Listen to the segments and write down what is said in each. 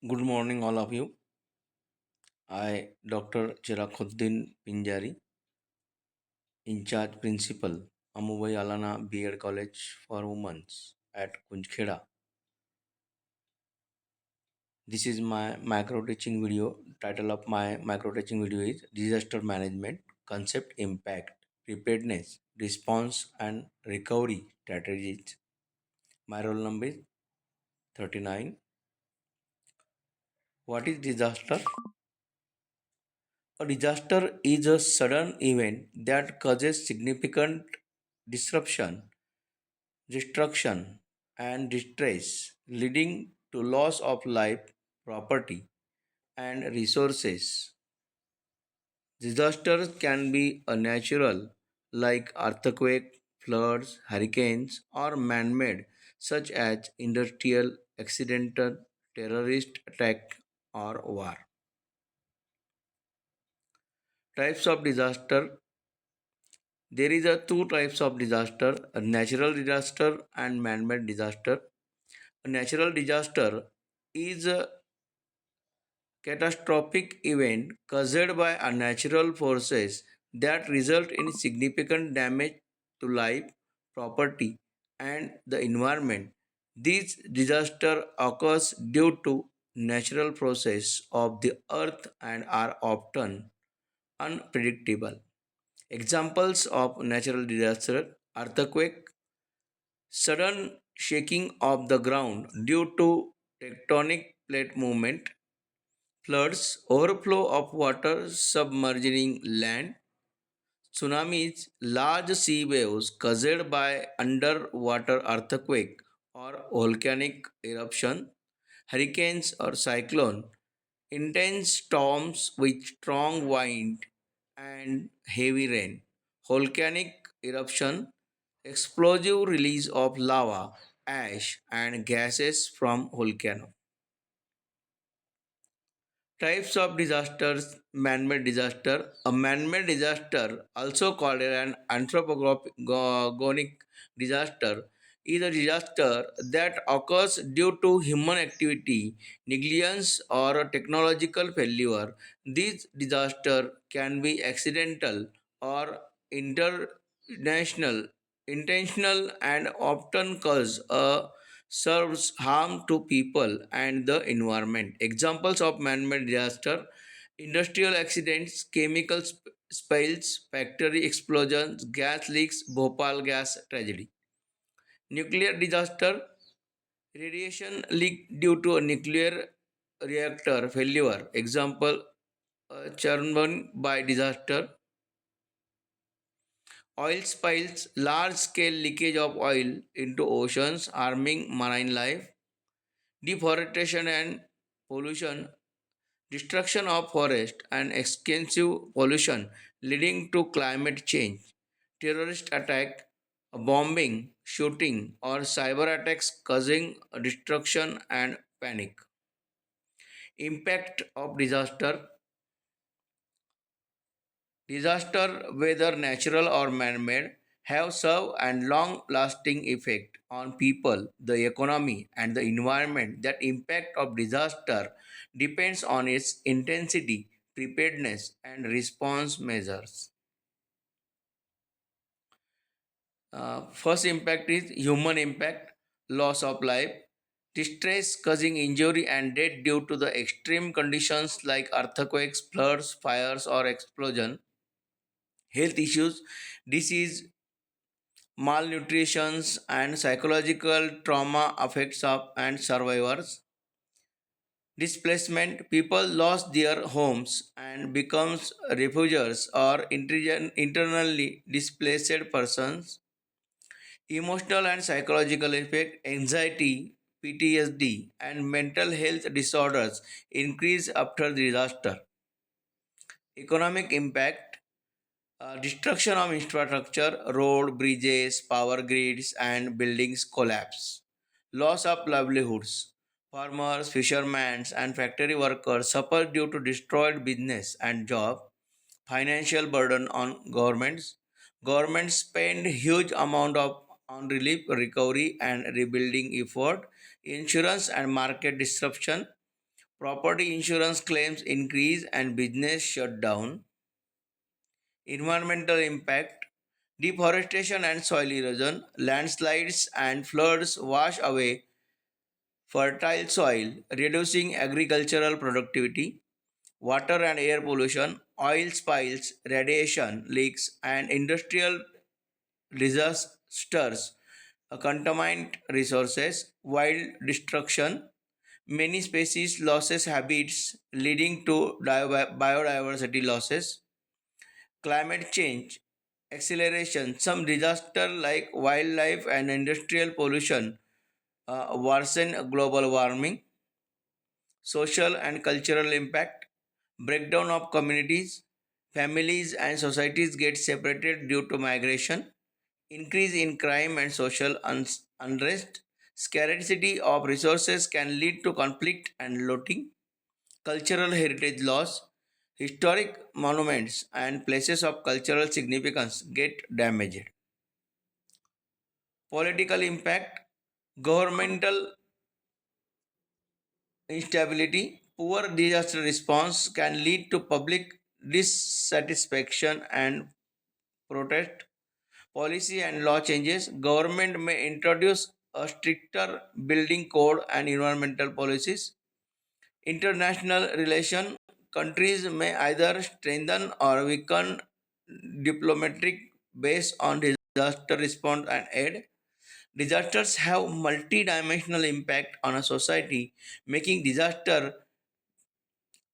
Good morning, all of you. I, Dr. Chirakhoddin Pinjari, in charge principal, Amubai Alana B.Ed College for Women at Kunjkheda. This is my micro teaching video. Title of my micro teaching video is Disaster Management, Concept Impact, Preparedness, Response and Recovery Strategies. My roll number is 39. What is disaster? A disaster is a sudden event that causes significant disruption, destruction, and distress, leading to loss of life, property, and resources. Disasters can be a natural, like earthquake, floods, hurricanes, or man-made, such as industrial, accidental, terrorist attack, or war. Types of disaster. There is a two types of disaster, a natural disaster and man-made disaster. A natural disaster is a catastrophic event caused by unnatural forces that result in significant damage to life, property, and the environment. This disaster occurs due to natural process of the earth and are often unpredictable. Examples of natural disaster: earthquake, sudden shaking of the ground due to tectonic plate movement; floods, overflow of water submerging land; tsunamis, large sea waves caused by underwater earthquake or volcanic eruption; hurricanes or cyclone, intense storms with strong wind and heavy rain; volcanic eruption, explosive release of lava, ash, and gases from volcano. Types of disasters: man-made disaster. A man-made disaster, also called an anthropogenic disaster, is a disaster that occurs due to human activity, negligence, or technological failure. This disaster can be accidental or international, intentional, and often cause a serves harm to people and the environment. Examples of man-made disaster: industrial accidents, chemical spills, factory explosions, gas leaks, Bhopal gas tragedy. Nuclear disaster, radiation leak due to a nuclear reactor failure. Example, Chernobyl by disaster. Oil spills, large scale leakage of oil into oceans, harming marine life. Deforestation and pollution, destruction of forest and extensive pollution leading to climate change; terrorist attack, bombing, shooting, or cyber attacks causing destruction and panic. Impact of disaster. Disaster, whether natural or man-made, have serve and long-lasting effect on people, the economy, and the environment. That impact of disaster depends on its intensity, preparedness, and response measures. First impact is human impact, loss of life, distress causing injury and death due to the extreme conditions like earthquakes, floods, fires, or explosion; health issues, disease, malnutrition, and psychological trauma affects of and survivors; displacement, people lost their homes and becomes refugees or internally displaced persons; emotional and psychological effect, anxiety, PTSD, and mental health disorders increase after disaster; economic impact, destruction of infrastructure, road, bridges, power grids, and buildings collapse; loss of livelihoods. Farmers, fishermen, and factory workers suffer due to destroyed business and job. Financial burden on governments. Governments spend huge amount of on relief, recovery, and rebuilding effort. Insurance and market disruption. property insurance claims increase and business shut down. Environmental impact, deforestation and soil erosion, landslides and floods wash away fertile soil, reducing agricultural productivity. Water and air pollution, oil spills, radiation leaks, and industrial disasters contaminate resources, wild destruction, many species losses habits leading to biodiversity losses, climate change, acceleration, some disaster like wildlife and industrial pollution worsen global warming, social and cultural impact, breakdown of communities, families and societies get separated due to migration, increase in crime and social unrest, scarcity of resources can lead to conflict and looting, cultural heritage loss, historic monuments and places of cultural significance get damaged. Political impact, governmental instability, poor disaster response can lead to public dissatisfaction and protest. Policy and law changes, government may introduce a stricter building code and environmental policies. International relation, countries may either strengthen or weaken diplomatic based on disaster response and aid. Disasters have multi-dimensional impact on a society, making disaster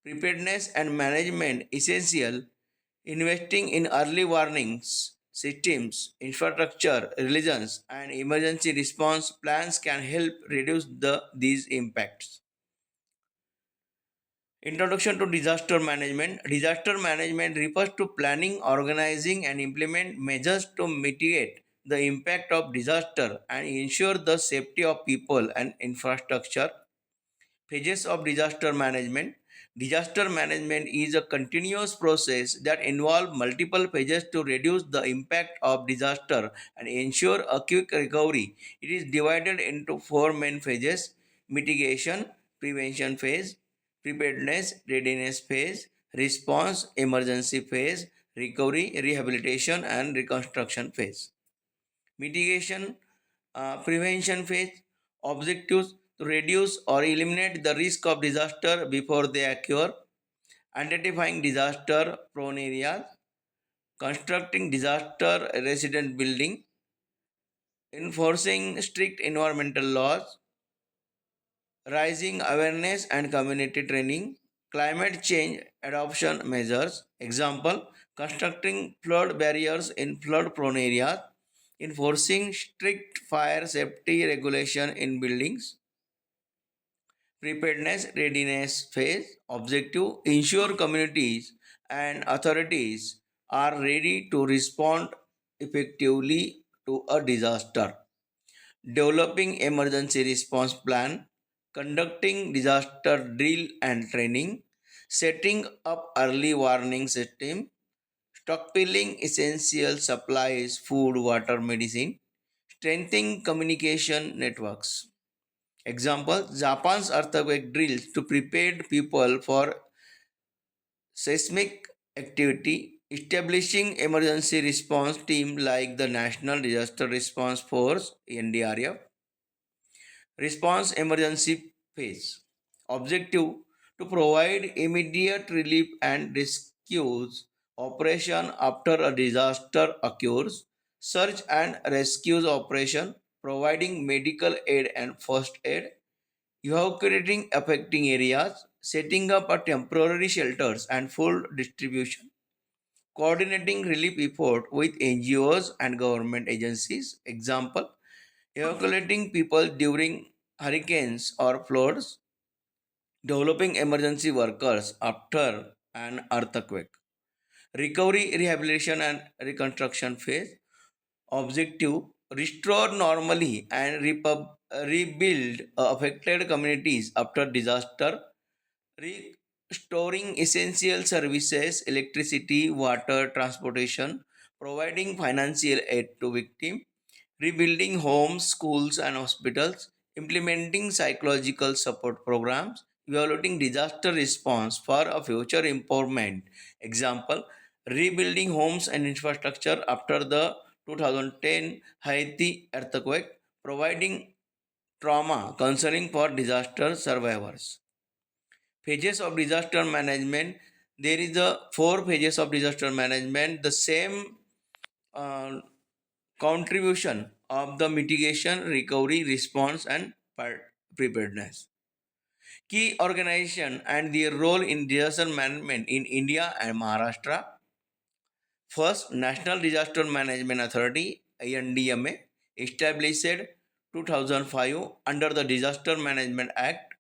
preparedness and management essential. Investing in early warnings systems, infrastructure, religions, and emergency response plans can help reduce these impacts. Introduction to disaster management. Disaster management refers to planning, organizing, and implement measures to mitigate the impact of disaster and ensure the safety of people and infrastructure. Phases of disaster management. Disaster management is a continuous process that involves multiple phases to reduce the impact of disaster and ensure a quick recovery. It is divided into four main phases: mitigation, prevention phase, preparedness, readiness phase, response, emergency phase, recovery, rehabilitation, and reconstruction phase. Mitigation, prevention phase, objectives to reduce or eliminate the risk of disaster before they occur, identifying disaster prone areas, constructing disaster resident building, enforcing strict environmental laws, raising awareness and community training, climate change adoption measures, example, constructing flood barriers in flood prone areas, enforcing strict fire safety regulation in buildings, preparedness readiness phase, objective, ensure communities and authorities are ready to respond effectively to a disaster, developing emergency response plan, conducting disaster drill and training, setting up early warning system, stockpiling essential supplies, food, water, medicine, strengthening communication networks. Example, Japan's earthquake drills to prepare people for seismic activity, establishing emergency response team like the National Disaster Response Force (NDRF). Response emergency phase. Objective to provide immediate relief and rescues operation after a disaster occurs. Search and rescues operation providing medical aid and first aid. Evacuating affecting areas. Setting up a temporary shelters and full distribution. Coordinating relief effort with NGOs and government agencies. Example, evacuating people during hurricanes or floods, developing emergency workers after an earthquake, recovery, rehabilitation, and reconstruction phase, objective, restore normally and rebuild affected communities after disaster, restoring essential services, electricity, water, transportation, providing financial aid to victims, rebuilding homes, schools, and hospitals, implementing psychological support programs, evaluating disaster response for a future improvement. Example, rebuilding homes and infrastructure after the 2010 Haiti earthquake, providing trauma counseling for disaster survivors. Phases of disaster management. There is a four phases of disaster management. The same uh, contribution of the mitigation, recovery, response, and preparedness. Key organization and their role in disaster management in India and Maharashtra. First, National Disaster Management Authority (NDMA) established 2005 under the Disaster Management Act,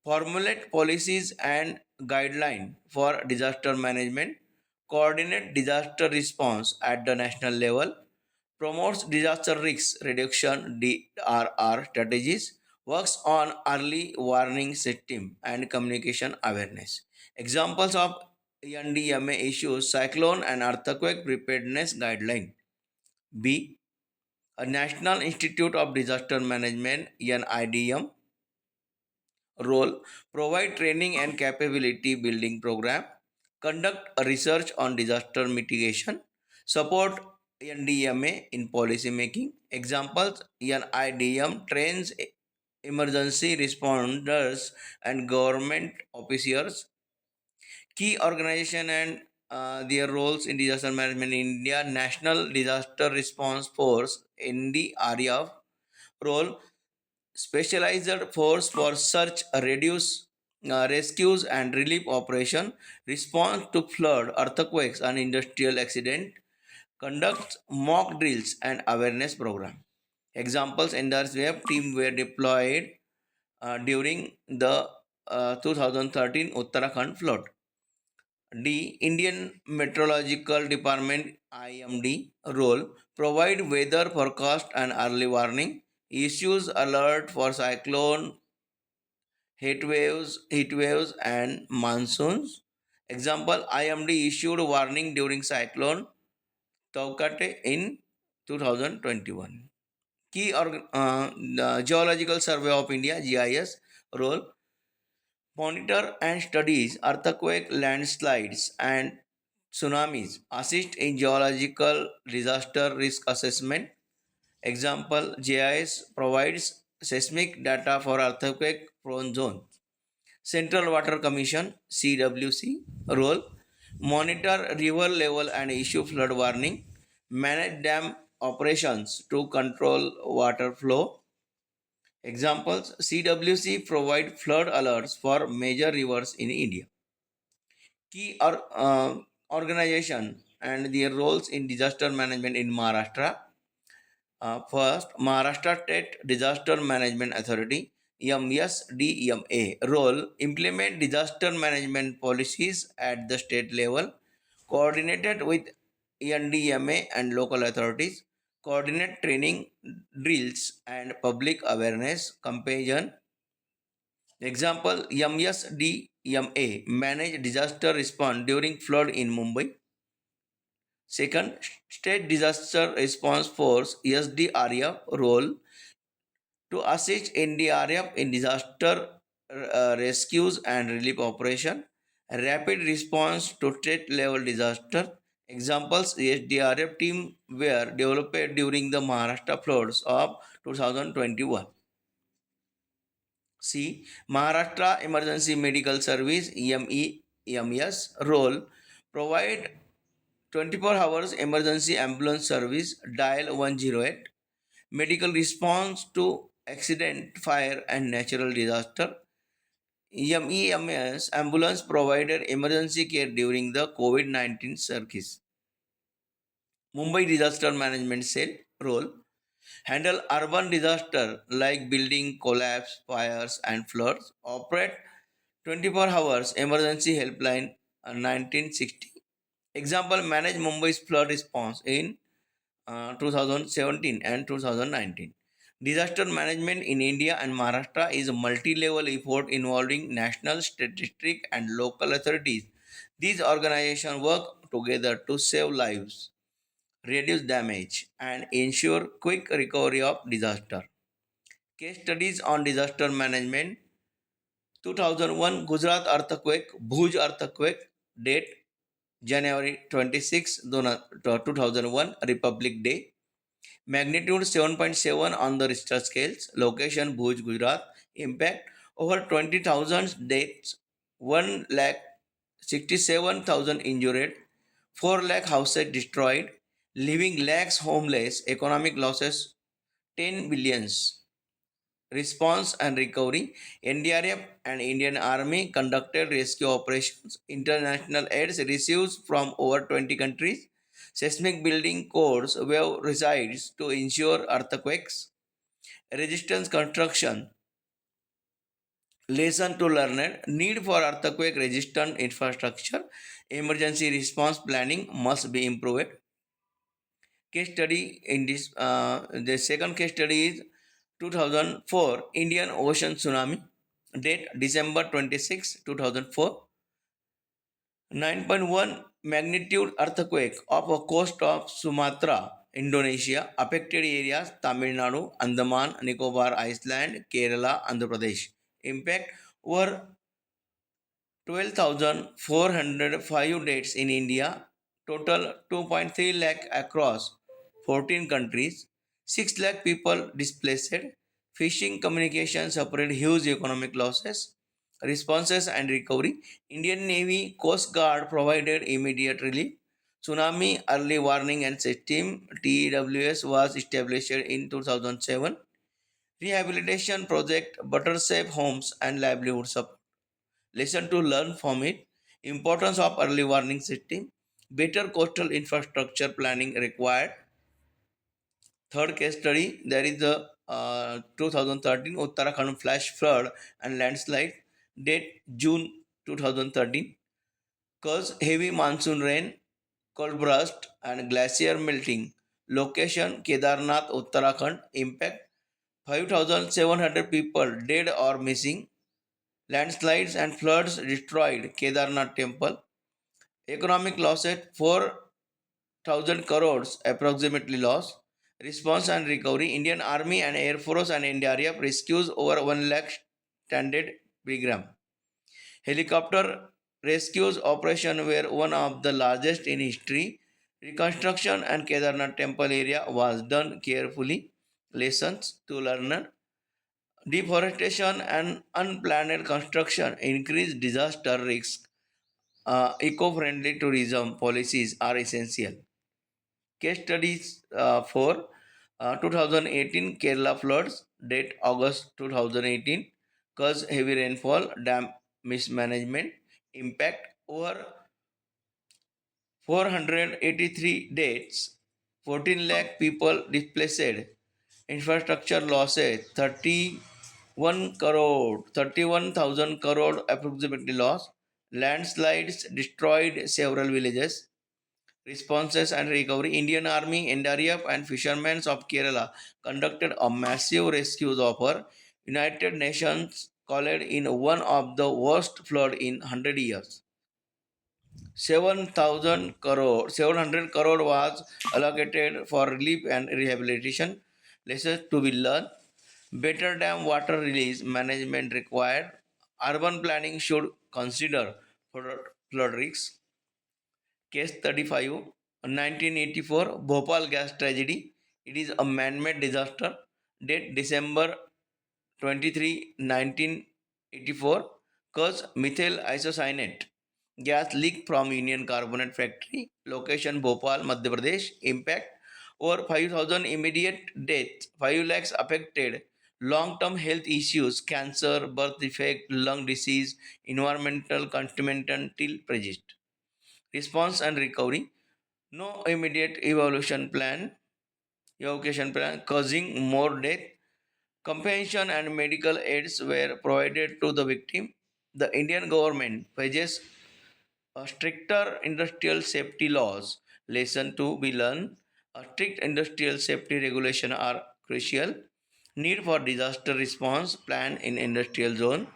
formulate policies and guidelines for disaster management, coordinate disaster response at the national level, promotes disaster risk reduction (DRR) strategies, works on early warning system and communication awareness. Examples of NDMA issues: cyclone and earthquake preparedness guideline. B. A National Institute of Disaster Management (NIDM) role, provide training and capability building program, conduct a research on disaster mitigation, support NDMA in policy making. Examples: NIDM trains emergency responders and government officials. Key organization and their roles in disaster management in India: National Disaster Response Force (NDRF) role, specialized force for search, rescues and relief operation, response to flood, earthquakes and industrial accident, conducts mock drills and awareness program. Examples: NDRF team were deployed during the 2013 Uttarakhand flood. D. Indian Meteorological Department (IMD) role, provide weather forecast and early warning, issues alert for cyclone, heat waves and monsoons. Example: IMD issued warning during cyclone Taukate in 2021. The Geological Survey of India (GIS) role, monitor and studies earthquake, landslides and tsunamis, assist in geological disaster risk assessment. Example: GIS provides seismic data for earthquake prone zones. Central Water Commission (CWC) role, monitor river level and issue flood warning, manage dam operations to control water flow. Examples: CWC provide flood alerts for major rivers in India. Organization and their roles in disaster management in Maharashtra. First, Maharashtra State Disaster Management Authority (MSDMA) role, implement disaster management policies at the state level, coordinated with NDMA and local authorities, coordinate training, drills and public awareness campaign. Example: MSDMA manage disaster response during flood in Mumbai. Second, State Disaster Response Force (SDRF) role, to assist NDRF in disaster rescues and relief operation, rapid response to state level disaster. Examples: SDRF team were developed during the Maharashtra floods of 2021. C. Maharashtra Emergency Medical Service (EMS) role, provide 24 hours emergency ambulance service, dial 108, medical response to accident, fire and natural disaster. MEMS ambulance provided emergency care during the COVID-19 circus. Mumbai Disaster Management Cell role, handle urban disaster like building collapse, fires and floods, operate 24 hours emergency helpline 1960. Example: manage Mumbai's flood response in 2017 and 2019. Disaster management in India and Maharashtra is a multi-level effort involving national, state, and local authorities. These organizations work together to save lives, reduce damage, and ensure quick recovery of disaster. Case studies on disaster management: 2001 Gujarat earthquake, Bhuj earthquake, date January 26, 2001, Republic Day. Magnitude 7.7 on the Richter scales. Location Bhuj, Gujarat. Impact over 20,000 deaths, 1 lakh 67,000 injured, 4 lakh houses destroyed, leaving lakhs homeless, economic losses 10 billions. Response and recovery. NDRF and Indian Army conducted rescue operations. International aid received from over 20 countries. Seismic building codes were resides to ensure earthquakes. Resistance construction. Lesson to learn. Need for earthquake resistant infrastructure. Emergency response planning must be improved. Case study in this, the second case study is 2004 Indian Ocean Tsunami, date December 26, 2004. 9.1 magnitude earthquake off the coast of Sumatra, Indonesia. Affected areas Tamil Nadu, Andaman, Nicobar Island, Kerala, Andhra Pradesh. Impact over 12,405 dates in India, total 2.3 lakh across 14 countries, 6 lakh people displaced, fishing communication suffered huge economic losses, responses and recovery. Indian Navy Coast Guard provided immediate relief. Tsunami Early Warning and System TEWS was established in 2007. Rehabilitation project Butter Safe Homes and Livelihood Support. Lesson to learn from it. Importance of early warning system. Better coastal infrastructure planning required. Third case study, there is the 2013 Uttarakhand flash flood and landslide, date June 2013. Cause heavy monsoon rain, cold burst and glacier melting. Location Kedarnath, Uttarakhand. Impact 5,700 people dead or missing. Landslides and floods destroyed Kedarnath temple. Economic loss at 4,000 crores approximately lost. Response and recovery. Indian Army and Air Force and NDRF rescues over 1 lakh stranded pilgrim. Helicopter rescues operation were one of the largest in history. Reconstruction and Kedarnath temple area was done carefully. Lessons to learn. Deforestation and unplanned construction increase disaster risk. Eco-friendly tourism policies are essential. Case studies for 2018 Kerala floods, date August 2018, cause heavy rainfall, dam mismanagement, impact over 483 dates, 14 lakh people displaced, infrastructure losses 31,000 crore approximately lost, landslides destroyed several villages. Responses and recovery. Indian Army, NDRF, and fishermen of Kerala conducted a massive rescue offer. United Nations called in one of the worst flood in 100 years. 700 crore was allocated for relief and rehabilitation. Lessons to be learned. Better dam water release management required. Urban planning should consider flood risks. Case 35, 1984, Bhopal gas tragedy. It is a man-made disaster. Date December 23, 1984. Cause methyl isocyanate. Gas leak from Union Carbonate Factory. Location Bhopal, Madhya Pradesh. Impact over 5,000 immediate deaths. 5 lakhs affected. Long-term health issues, cancer, birth defect, lung disease, environmental contaminant till present. Response and recovery. No immediate evacuation plan causing more death. Compensation and medical aids were provided to the victim. The Indian government pledges stricter industrial safety laws. Lesson to be learned. A strict industrial safety regulation are crucial. Need for disaster response plan in industrial zone.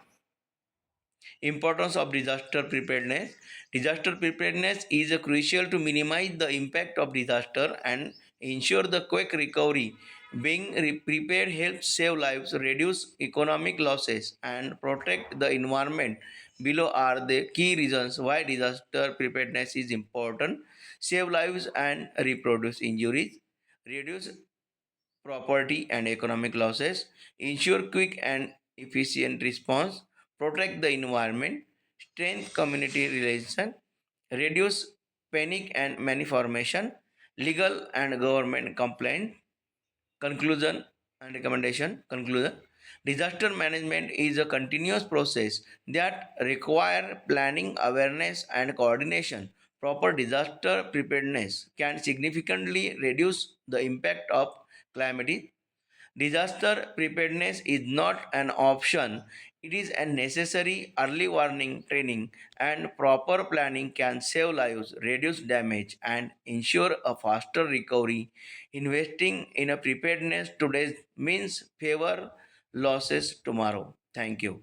Importance of disaster preparedness. Disaster preparedness is crucial to minimize the impact of disaster and ensure the quick recovery. Being prepared helps save lives, reduce economic losses, and protect the environment. Below are the key reasons why disaster preparedness is important: save lives and reproduce injuries, reduce property and economic losses, ensure quick and efficient response, protect the environment, strengthen community relation, reduce panic and malformation, legal and government complaint. Conclusion and recommendation. Conclusion: disaster management is a continuous process that require planning, awareness, and coordination. Proper disaster preparedness can significantly reduce the impact of calamity. Disaster preparedness is not an option, it is a necessary early warning training, and proper planning can save lives, reduce damage, and ensure a faster recovery. Investing in a preparedness today means favor losses tomorrow. Thank you.